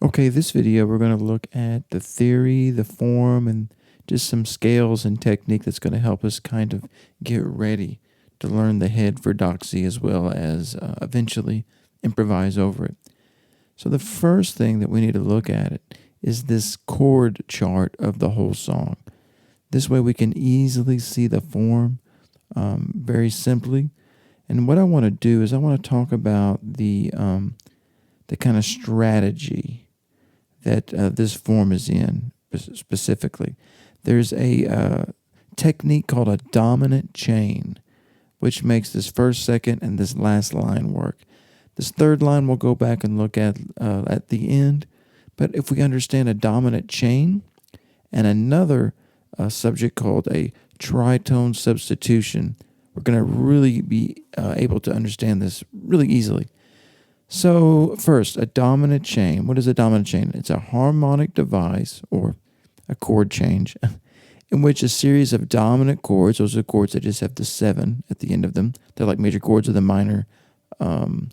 Okay, this video we're going to look at the theory, the form, and just some scales and technique that's going to help us kind of get ready to learn the head for Doxy as well as eventually improvise over it. So the first thing that we need to look at it is this chord chart of the whole song. This way we can easily see the form very simply. And what I want to do is I want to talk about the kind of strategy that this form is in specifically. There's a technique called a dominant chain, which makes this first, second, and this last line work. This third line we'll go back and look at the end. But if we understand a dominant chain and another subject called a tritone substitution, we're going to really be able to understand this really easily. So first, a dominant chain. What is a dominant chain? It's a harmonic device or a chord change in which a series of dominant chords, those are chords that just have the 7 at the end of them. They're like major chords of the minor 7.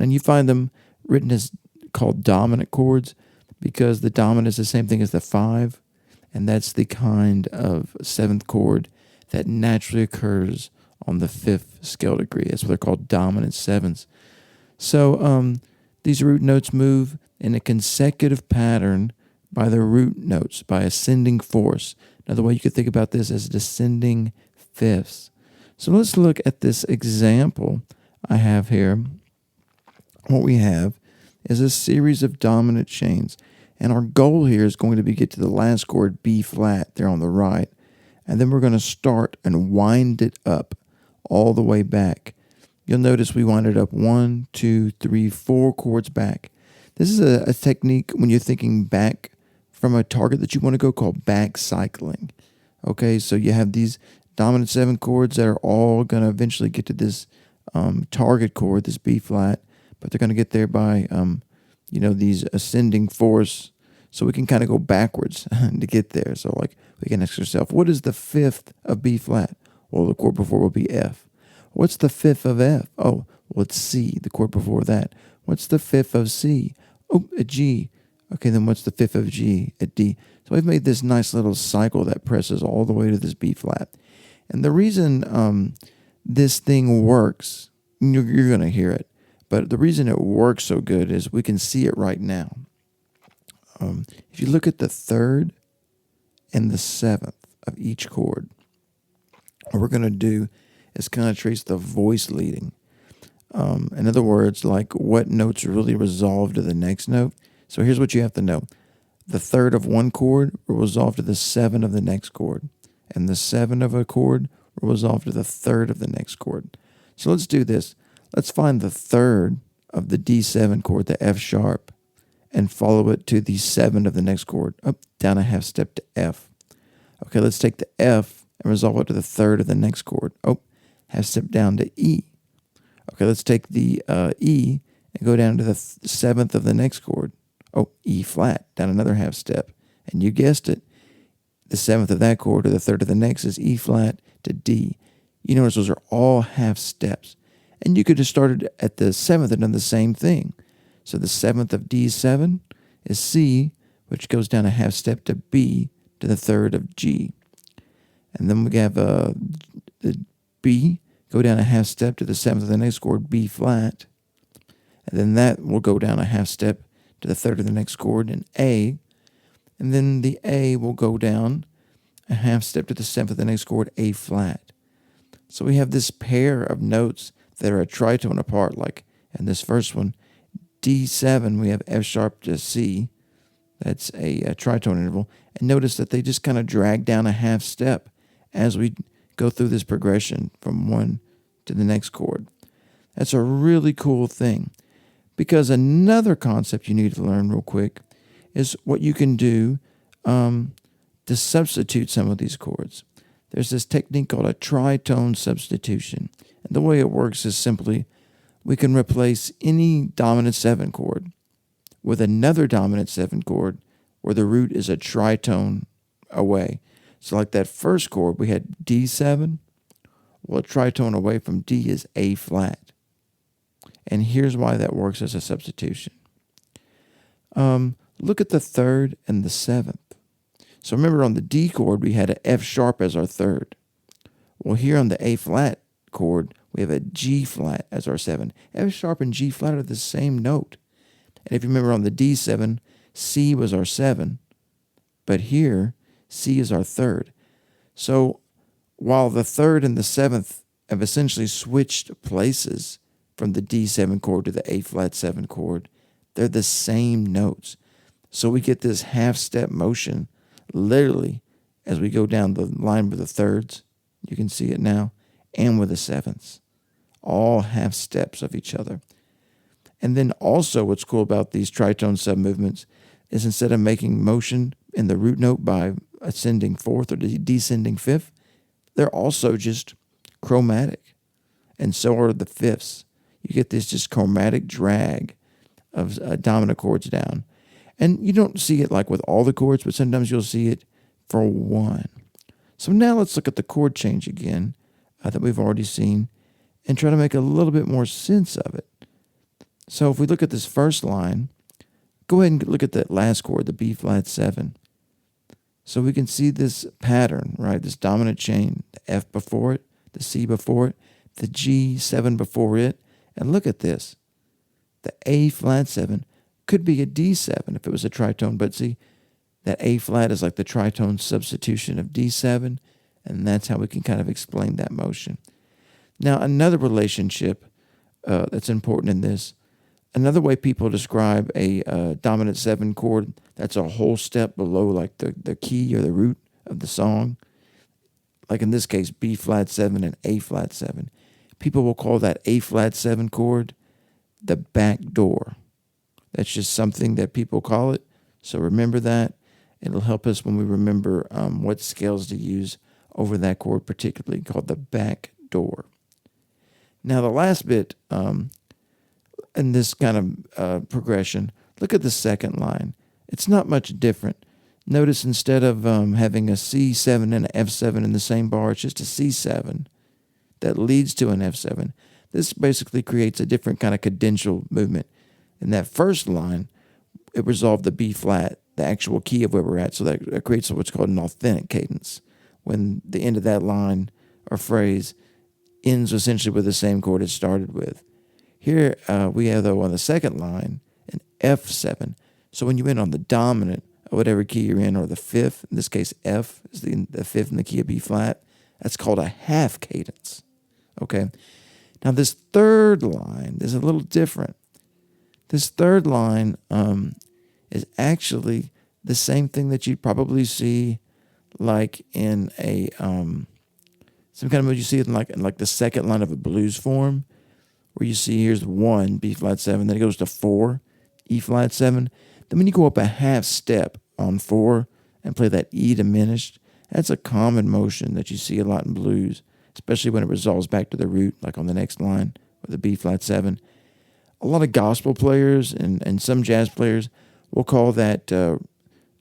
And you find them written as called dominant chords because the dominant is the same thing as the 5. And that's the kind of 7th chord that naturally occurs on the 5th scale degree. That's what they're called, dominant 7s. So these root notes move in a consecutive pattern by the root notes, by ascending fourths. Another way you could think about this as descending fifths. So let's look at this example I have here. What we have is a series of dominant chains. And our goal here is going to be get to the last chord, B flat, there on the right. And then we're going to start and wind it up all the way back. You'll notice we wind it up 1, 2, 3, 4 chords back. This is a technique when you're thinking back from a target that you want to go called back cycling. Okay, so you have these dominant 7 chords that are all going to eventually get to this target chord, this B flat, but they're going to get there by these ascending fourths. So we can kind of go backwards to get there. So like we can ask ourselves, what is the 5th of B flat? Well, the chord before will be F. What's the 5th of F? Oh, well, it's C, the chord before that. What's the 5th of C? Oh, a G. Okay, then what's the 5th of G? A D. So we've made this nice little cycle that presses all the way to this B flat. And the reason this thing works, you're going to hear it, but the reason it works so good is we can see it right now. If you look at the 3rd and the 7th of each chord, what we're going to do is kind of trace the voice leading. In other words, like what notes really resolve to the next note. So here's what you have to know. The 3rd of one chord will resolve to the 7 of the next chord. And the 7 of a chord will resolve to the 3rd of the next chord. So let's do this. Let's find the 3rd of the D7 chord, the F sharp, and follow it to the 7 of the next chord, up, down a half step to F. Okay, let's take the F and resolve it to the 3rd of the next chord. Oh, half step down to E. Okay, let's take the E and go down to the 7th of the next chord. Oh, E flat, down another half step. And you guessed it, the 7th of that chord to the 3rd of the next is E flat to D. You notice those are all half steps. And you could have started at the 7th and done the same thing. So the 7th of D7 is C, which goes down a half step to B to the 3rd of G. And then we have the B, go down a half step to the 7th of the next chord, B flat. And then that will go down a half step to the 3rd of the next chord, in A. And then the A will go down a half step to the 7th of the next chord, A flat. So we have this pair of notes that are a tritone apart, like in this first one, D7, we have F sharp to C. That's a tritone interval. And notice that they just kind of drag down a half step as we go through this progression from one to the next chord. That's a really cool thing, because another concept you need to learn real quick is what you can do to substitute some of these chords. There's this technique called a tritone substitution. And the way it works is simply we can replace any dominant 7 chord with another dominant 7 chord where the root is a tritone away. So like that first chord, we had D7. Well, a tritone away from D is A flat. And here's why that works as a substitution. Look at the third and the seventh. So remember on the D chord, we had an F sharp as our third. Well, here on the A flat chord, we have a G flat as our 7. F sharp and G flat are the same note. And if you remember on the D7, C was our 7, but here C is our third. So while the third and the seventh have essentially switched places from the D7 chord to the A flat 7 chord, they're the same notes. So we get this half step motion literally as we go down the line with the thirds. You can see it now, and with the sevenths, all half steps of each other. And then also what's cool about these tritone submovements is instead of making motion in the root note by ascending fourth or descending fifth, they're also just chromatic. And so are the fifths. You get this just chromatic drag of dominant chords down. And you don't see it like with all the chords, but sometimes you'll see it for one. So now let's look at the chord change again that we've already seen and try to make a little bit more sense of it. So if we look at this first line, go ahead and look at that last chord, the B flat 7. So we can see this pattern, right? This dominant chain, the F before it, the C before it, the G7 before it. And look at this. The A flat 7 could be a D7 if it was a tritone, but see, that A flat is like the tritone substitution of D7, and that's how we can kind of explain that motion. Now, another relationship that's important in this, another way people describe a dominant 7 chord that's a whole step below like the key or the root of the song, like in this case, B flat 7 and A flat 7. People will call that A flat 7 chord the back door. That's just something that people call it, so remember that. It'll help us when we remember what scales to use over that chord, particularly called the back door. Now, the last bit in this kind of progression, look at the second line. It's not much different. Notice instead of having a C7 and an F7 in the same bar, it's just a C7 that leads to an F7. This basically creates a different kind of cadential movement. In that first line, it resolved the B flat, the actual key of where we're at, so that creates what's called an authentic cadence, when the end of that line or phrase ends essentially with the same chord it started with. Here we have, though, on the second line, an F7. So when you end on the dominant of whatever key you're in, or the fifth, in this case F is the fifth in the key of B flat, that's called a half cadence. Okay? Now this third line is a little different. This third line is actually the same thing that you'd probably see like in a some kind of mode you see it in like the second line of a blues form, where you see here's 1, B flat 7, then it goes to 4, E flat 7. Then when you go up a half step on 4 and play that E diminished, that's a common motion that you see a lot in blues, especially when it resolves back to the root, like on the next line with the B flat 7. A lot of gospel players and some jazz players will call that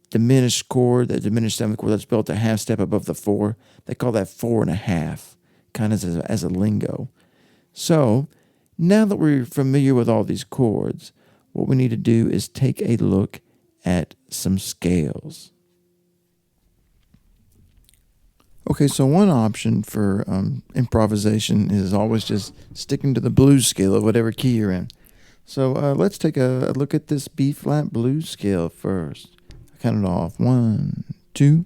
diminished chord, that diminished 7th chord that's built a half step above the 4. They call that 4.5, kind of as a lingo. So now that we're familiar with all these chords, what we need to do is take a look at some scales. Okay, so one option for improvisation is always just sticking to the blues scale of whatever key you're in. So let's take a look at this B flat blues scale first. I count it off. 1, 2,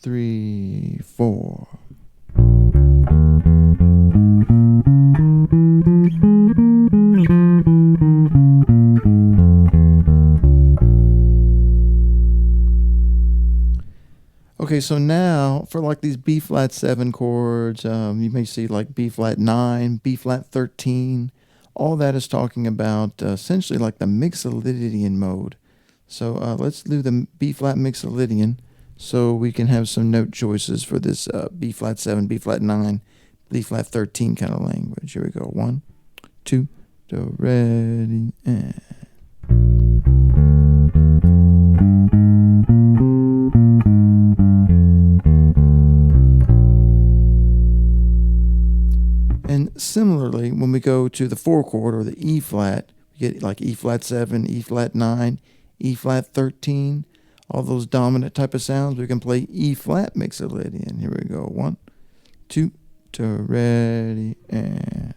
3, 4. Okay, so now for like these B flat 7 chords, you may see like B flat 9, B flat 13. All that is talking about essentially like the Mixolydian mode. So let's do the B flat Mixolydian so we can have some note choices for this B flat 7, B flat 9, B flat 13 kind of language. Here we go. 1, 2, do, ready, and. And similarly, when we go to the 4 chord or the E flat, we get like E flat 7, E flat 9, E flat 13, all those dominant type of sounds. We can play E flat Mixolydian. Here we go. 1, 2, ready, and.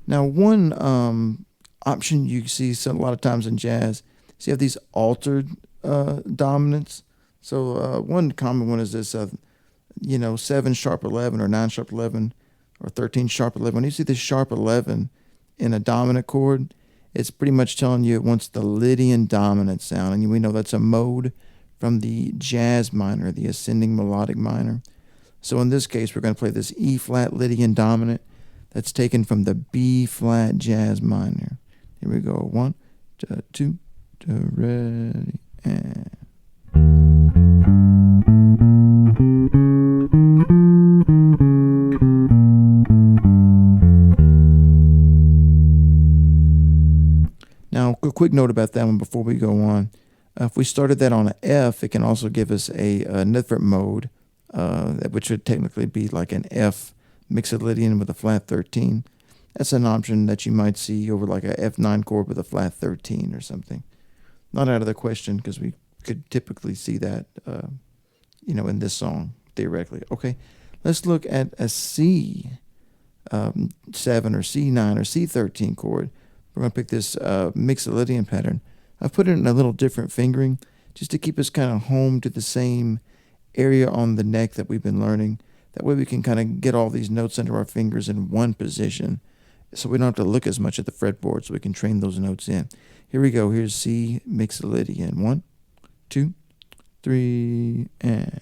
Now, one option you see a lot of times in jazz is you have these altered dominants. So one common one is this, 7 sharp 11 or 9 sharp 11 or 13 sharp 11. When you see this sharp 11 in a dominant chord, it's pretty much telling you it wants the Lydian dominant sound. And we know that's a mode from the jazz minor, the ascending melodic minor. So in this case, we're going to play this E flat Lydian dominant that's taken from the B flat jazz minor. Here we go. 1, 2, ready, and. Now, a quick note about that one before we go on. If we started that on an F, it can also give us a different mode, which would technically be like an F Mixolydian with a flat 13. That's an option that you might see over like a F9 chord with a flat 13 or something. Not out of the question because we could typically see that, in this song, theoretically. Okay, let's look at a C7 or C9 or C13 chord. We're going to pick this Mixolydian pattern. I've put it in a little different fingering just to keep us kind of home to the same area on the neck that we've been learning. That way we can kind of get all these notes under our fingers in one position so we don't have to look as much at the fretboard, so we can train those notes in. Here we go. Here's C Mixolydian. 1, 2, 3, and.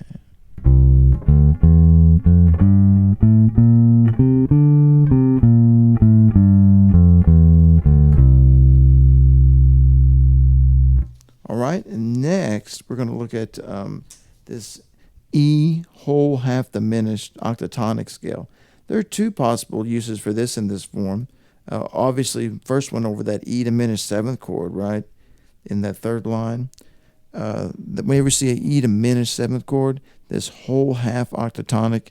All right, and next we're going to look at this E whole half diminished octatonic scale. There are two possible uses for this in this form. Obviously, first one over that E diminished 7th chord, right, in that third line. Whenever you see an E diminished 7th chord, this whole half octatonic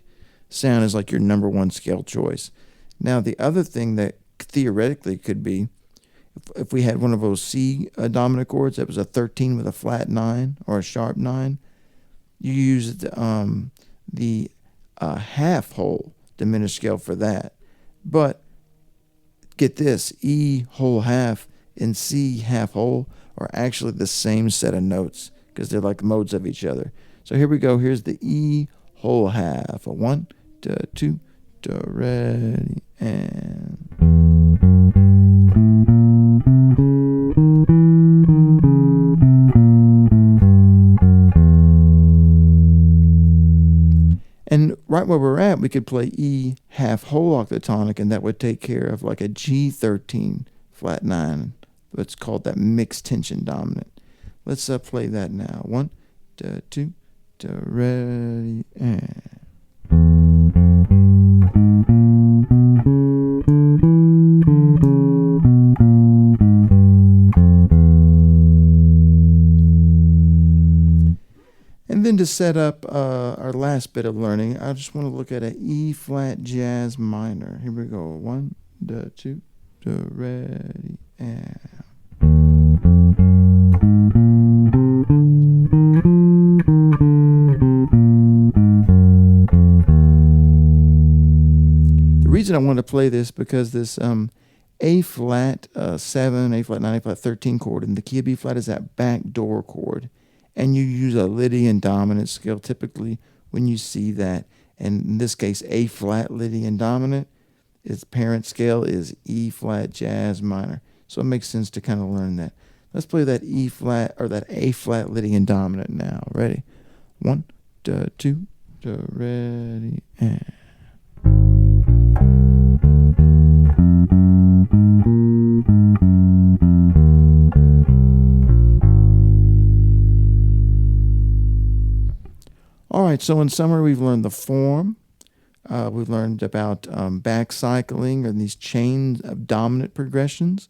sound is like your number one scale choice. Now, the other thing that theoretically could be, if we had one of those C dominant chords that was a 13 with a flat 9 or a sharp 9, you used the half whole diminished scale for that. But get this, E whole half and C half whole are actually the same set of notes because they're like modes of each other. So here we go. Here's the E whole half. 1, 2, ready, and. And right where we're at, we could play E half whole octatonic, and that would take care of like a G13 flat 9. It's called that mixed tension dominant. Let's play that now. 1, 2, ready, and. And then to set up our last bit of learning, I just want to look at an E flat jazz minor. Here we go. 1, 2, ready, and. The reason I want to play this because this A flat 7, A flat 9, A flat 13 chord in the key of B flat is that backdoor chord. And you use a Lydian dominant scale typically when you see that. And in this case, A flat Lydian dominant, its parent scale is E flat jazz minor. So it makes sense to kind of learn that. Let's play that E flat or that A flat Lydian dominant now. Ready? 1, 2, ready, and. All right, so in summary, we've learned the form. We've learned about back cycling and these chains of dominant progressions.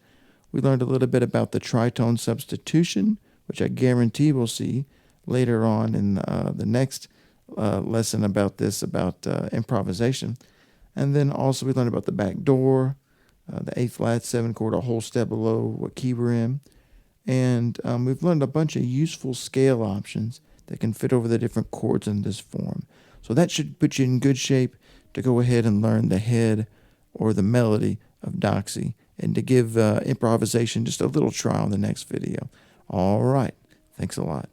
We learned a little bit about the tritone substitution, which I guarantee we'll see later on in the next lesson about this, about improvisation. And then also we learned about the back door, the A flat 7 chord, a whole step below what key we're in. And we've learned a bunch of useful scale options that can fit over the different chords in this form. So that should put you in good shape to go ahead and learn the head or the melody of Doxy, and to give improvisation just a little try on the next video. All right. Thanks a lot.